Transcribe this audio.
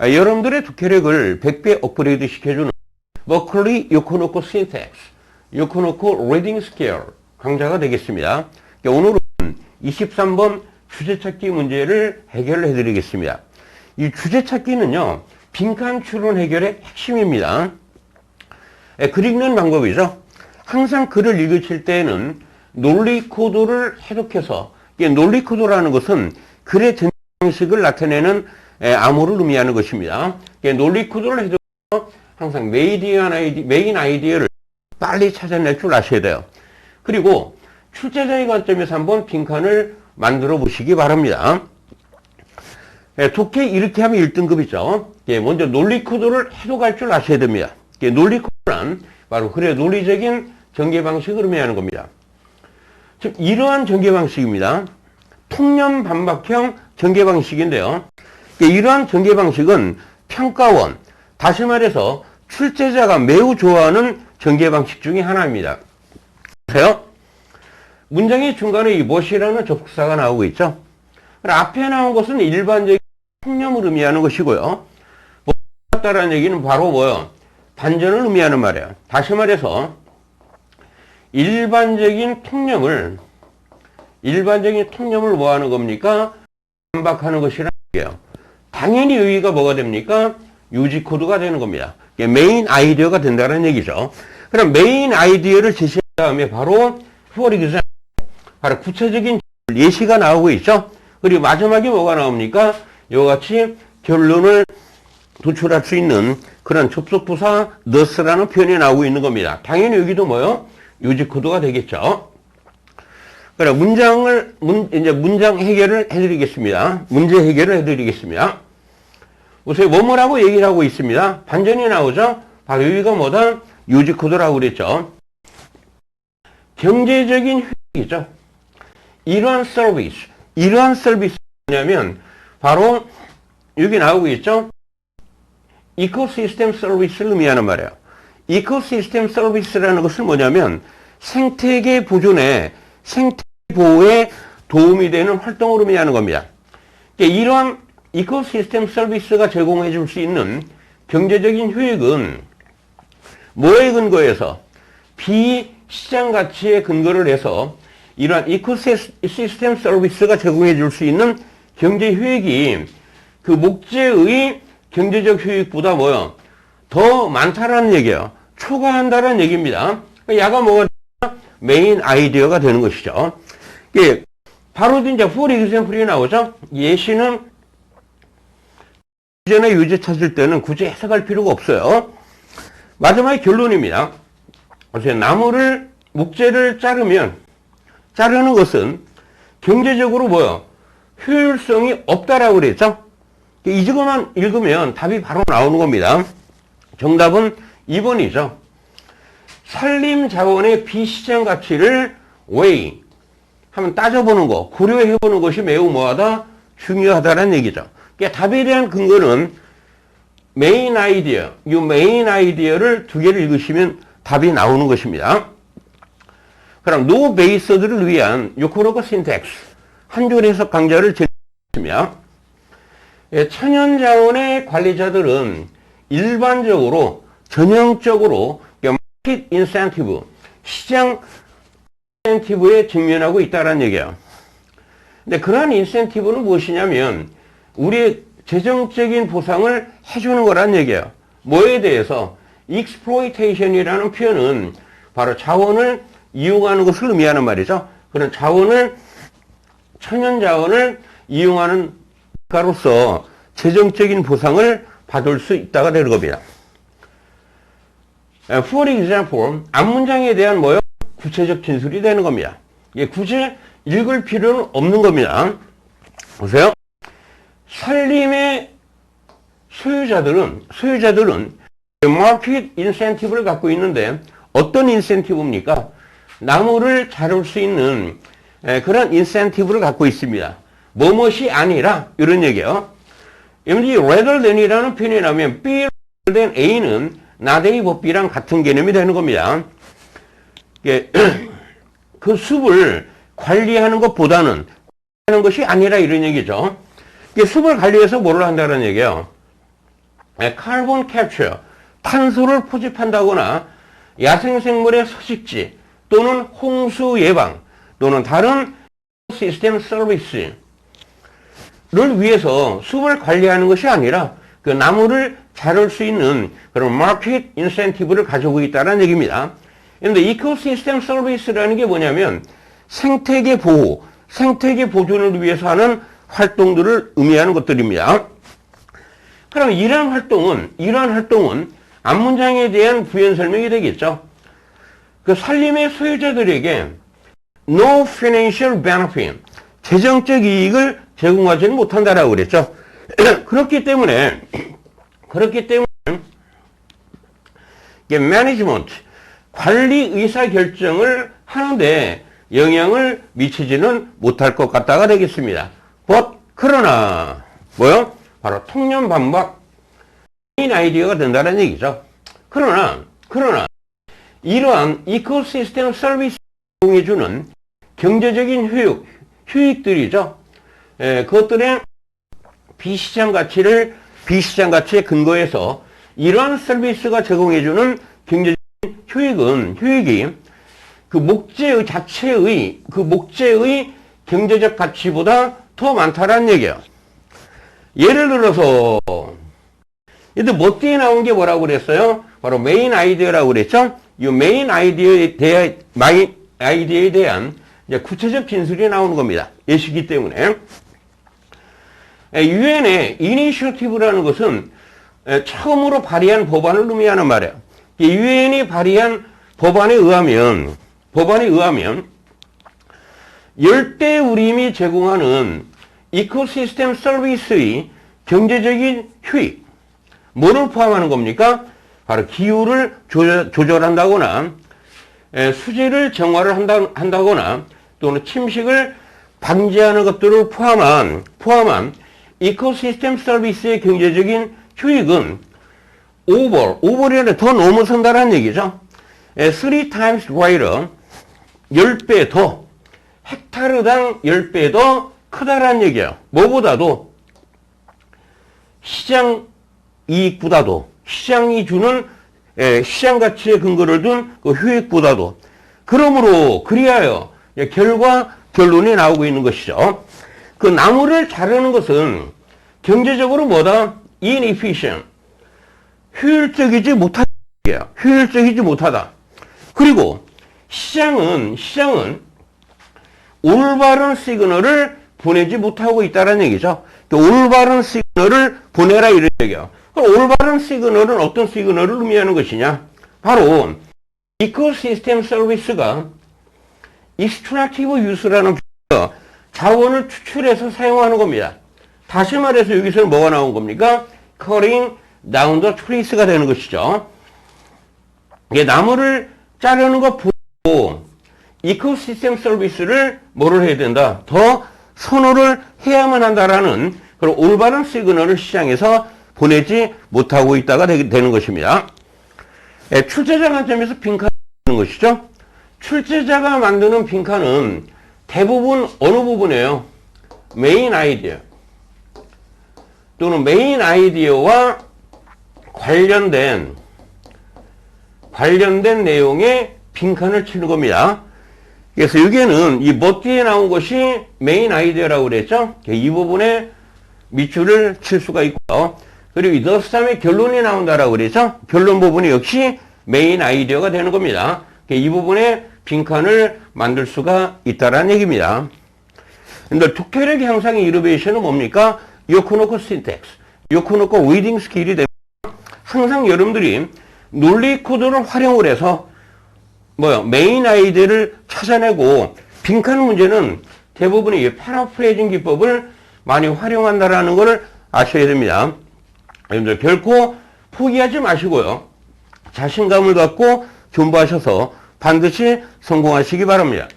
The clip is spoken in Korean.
여러분들의 독해력을 100배 업그레이드 시켜주는 머클리 요코노코 신텍스, 요코노코 리딩 스케일 강좌가 되겠습니다. 오늘은 23번 주제찾기 문제를 해결해 드리겠습니다. 이 주제찾기는요, 빈칸 추론 해결의 핵심입니다. 글 읽는 방법이죠. 항상 글을 읽으실 때에는 논리 코드를 해독해서, 논리 코드라는 것은 글의 전개 방식을 나타내는 암호를 의미하는 것입니다. 논리 코드를 해독해서 항상 메인 아이디어를 빨리 찾아낼 줄 아셔야 돼요. 그리고 출제자의 관점에서 한번 빈칸을 만들어 보시기 바랍니다. 독해 이렇게 하면 1등급이죠. 먼저 논리 코드를 해독할 줄 아셔야 됩니다. 논리 코드란 바로 글의 논리적인 전개 방식을 의미하는 겁니다. 즉 이러한 전개 방식입니다. 통념 반박형 전개 방식인데요. 이러한 전개 방식은 평가원, 다시 말해서 출제자가 매우 좋아하는 전개 방식 중에 하나입니다. 보세요. 문장의 중간에 이 what이라는 접속사가 나오고 있죠. 앞에 나온 것은 일반적인 통념을 의미하는 것이고요. 같다라는 얘기는 바로 뭐요? 반전을 의미하는 말이에요. 다시 말해서 일반적인 통념을 뭐 하는 겁니까? 반박하는 것이라는 얘기예요. 당연히 여기가 뭐가 됩니까? 유지 코드가 되는 겁니다. 메인 아이디어가 된다는 얘기죠. 그럼 메인 아이디어를 제시한 다음에 바로 for example, 바로 구체적인 예시가 나오고 있죠. 그리고 마지막에 뭐가 나옵니까? 이와 같이 결론을 도출할 수 있는 그런 접속부사 thus라는 표현이 나오고 있는 겁니다. 당연히 여기도 뭐요? 유지 코드가 되겠죠. 그럼 문장 해결을 해드리겠습니다. 문제 해결을 해드리겠습니다. 우선 뭐뭐라고 얘기를 하고 있습니다. 반전이 나오죠? 바로 여기가 뭐다? 유지 코드라고 그랬죠. 경제적인 효익이죠. 이러한 서비스 뭐냐면 바로 여기 나오고 있죠. 이코시스템 서비스를 의미하는 말이에요. 이코시스템 서비스라는 것은 뭐냐면 생태계 보존에, 생태 보호에 도움이 되는 활동을 의미하는 겁니다. 이러한 이코시스템 서비스가 제공해 줄 수 있는 경제적인 효익은 뭐에 근거해서? 비시장 가치에 근거를 해서 이러한 이코시스템 서비스가 제공해 줄 수 있는 경제 효익이 그 목재의 경제적 효익보다 뭐요? 더 많다라는 얘기예요. 초과한다라는 얘기입니다. 야가 뭐가 메인 아이디어가 되는 것이죠. 예, 바로 이제 for example이 나오죠. 예시는 주제나 유제 찾을 때는 굳이 해석할 필요가 없어요. 마지막에 결론입니다. 그래서 목재를 자르는 것은 경제적으로 뭐요? 효율성이 없다라고 그랬죠. 이것만 읽으면 답이 바로 나오는 겁니다. 정답은 2번이죠. 산림 자원의 비시장 가치를 한번 따져보는 거, 고려해보는 것이 매우 뭐하다? 중요하다는 얘기죠. 그러니까 답에 대한 근거는 메인 아이디어를 두 개를 읽으시면 답이 나오는 것입니다. 그럼 노 베이서들을 위한 요코노코 신텍스 한 줄 해석 강좌를 진행했습니다. 천연자원의 관리자들은 일반적으로 전형적으로 마켓 인센티브, 시장 인센티브에 직면하고 있다는 얘기예요. 근데 그러한 인센티브는 무엇이냐면 우리의 재정적인 보상을 해주는 거란 얘기예요. 뭐에 대해서? exploitation이라는 표현은 바로 자원을 이용하는 것을 의미하는 말이죠. 그런 천연자원을 이용하는 가로서 재정적인 보상을 받을 수 있다가 되는 겁니다. For example, 앞문장에 대한 뭐요? 구체적 진술이 되는 겁니다. 이게 굳이 읽을 필요는 없는 겁니다. 보세요. 산림의 소유자들은 마켓 인센티브를 갖고 있는데 어떤 인센티브입니까? 나무를 자를 수 있는 그런 인센티브를 갖고 있습니다. 뭐뭇이 아니라 이런 얘기예요. 여기 rather than이라는 표현이 나오면 B rather than A는 not A but B랑 같은 개념이 되는 겁니다. 그 숲을 관리하는 것보다는 하는 것이 아니라 이런 얘기죠. 숲을 관리해서 뭐를 한다는 얘기예요? 카본 캡처, 탄소를 포집한다거나 야생생물의 서식지 또는 홍수 예방 또는 다른 시스템 서비스를 위해서 숲을 관리하는 것이 아니라 그 나무를 자를 수 있는 그런 마켓 인센티브를 가지고 있다는 얘기입니다. 그런데 이코시스템 서비스라는 게 뭐냐면 생태계 보호, 생태계 보존을 위해서 하는 활동들을 의미하는 것들입니다. 그럼 이러한 활동은 앞문장에 대한 부연 설명이 되겠죠. 그 산림의 소유자들에게 no financial benefit, 재정적 이익을 제공하지는 못한다라고 그랬죠. 그렇기 때문에 매니지먼트, 관리 의사 결정을 하는데 영향을 미치지는 못할 것 같다가 되겠습니다. 그러나 뭐요? 바로 통념 반박 메인 아이디어가 된다는 얘기죠. 그러나 이러한 이코시스템 서비스를 제공해주는 경제적인 효익들이죠. 그것들의 비시장 가치에 근거해서 이러한 서비스가 제공해주는 경제적인 효익이 그 목재의 경제적 가치보다 더 많다라는 얘기예요. 예를 들어서 근데 뭐 뒤에 나온 게 뭐라고 그랬어요? 바로 메인 아이디어라고 그랬죠? 이 메인 아이디어에 대한 이제 구체적 진술이 나오는 겁니다. 예시기 때문에. 유엔의 이니셔티브라는 것은 처음으로 발의한 법안을 의미하는 말이에요. 유엔이 발의한 법안에 의하면 열대우림이 제공하는 이코시스템 서비스의 경제적인 효익, 뭐를 포함하는 겁니까? 바로 기후를 조절한다거나 수질을 정화를 한다거나 또는 침식을 방지하는 것들을 포함한 이코시스템 서비스의 경제적인 효익은 오버리를 더 넘어선다는 얘기죠. 3 times greater, 10배 더, 헥타르당 10배 더 크다라는 얘기예요. 뭐보다도 시장 이익보다도, 시장이 주는 시장 가치에 근거를 둔 그 효익보다도, 그리하여 결론이 나오고 있는 것이죠. 그 나무를 자르는 것은 경제적으로 뭐다? inefficient. 효율적이지 못하다. 그리고 시장은 올바른 시그널을 보내지 못하고 있다는 얘기죠. 올바른 시그널을 보내라 이런 얘기예요. 그럼 올바른 시그널은 어떤 시그널을 의미하는 것이냐? 바로 이코시스템 서비스가 익스트랙티브 유스라는 자원을 추출해서 사용하는 겁니다. 다시 말해서 여기서는 뭐가 나온 겁니까? cutting down the trees가 되는 것이죠. 이게 나무를 자르는 것 보고 이코시스템 서비스를 뭐를 해야 된다? 더 선호를 해야만 한다라는 그런 올바른 시그널을 시장에서 보내지 못하고 있다가 되는 것입니다. 출제자 관점에서 빈칸을 만드는 것이죠. 출제자가 만드는 빈칸은 대부분 어느 부분이에요? 메인 아이디어 또는 메인 아이디어와 관련된 내용의 빈칸을 치는 겁니다. 그래서 여기에는 이 뒤에 나온 것이 메인 아이디어라고 그랬죠. 이 부분에 밑줄을 칠 수가 있고요. 그리고 이 다음에 결론이 나온다라고 그랬죠. 결론 부분이 역시 메인 아이디어가 되는 겁니다. 이 부분에 빈칸을 만들 수가 있다라는 얘기입니다. 근데 독해력 향상의 이노베이션은 뭡니까? 요코노코 신텍스, 요코노코 리딩 스킬이 됩니다. 항상 여러분들이 논리 코드를 활용을 해서 메인 아이디어를 찾아내고 빈칸 문제는 대부분의 이 패러프레이징 기법을 많이 활용한다라는 것을 아셔야 됩니다. 여러분들 결코 포기하지 마시고요. 자신감을 갖고 존버하셔서 반드시 성공하시기 바랍니다.